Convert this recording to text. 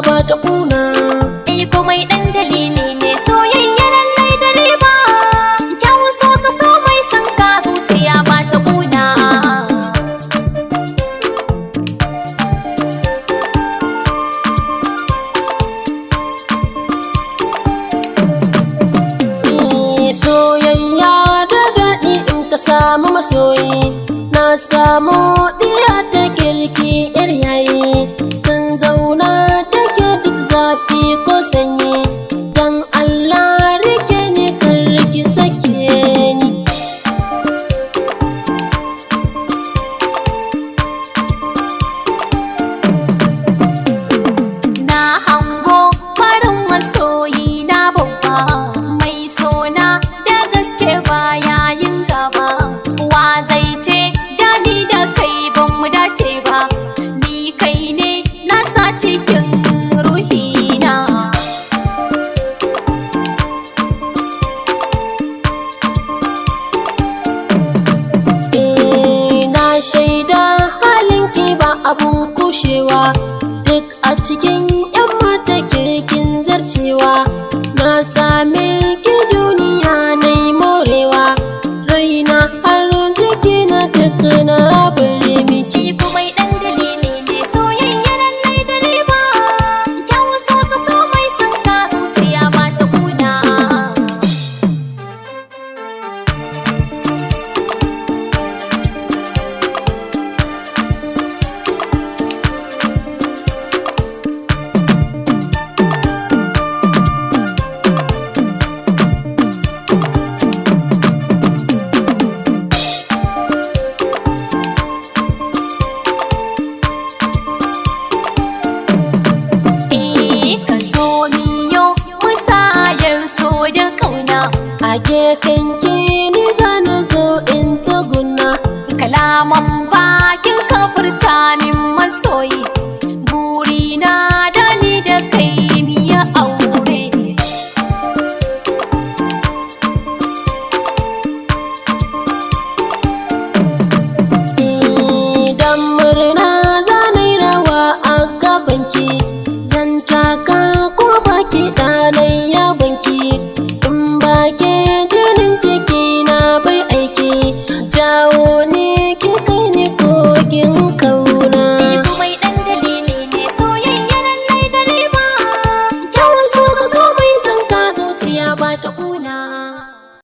ba ta kuna. Komai ɗan dalili ne soyayya lallai da riba. Kyawun so ka so mai son ka zuciya ba ta kuna. Soyayya da daɗi in ka samu masoyi. Na samu ɗiya ta kirki ƴar yayi. Sun zauna take duk zafi ko sanyi. Dan Allah rike ni kar ki sake ni. Na hango farin masoyi na babba, mai sona da gaske baya yin gaba. Wa zai ce da ni da kai ban mu dace ba, ni kai ne na sa cikin ruhina. Na shaida halinki ba abun kushewa.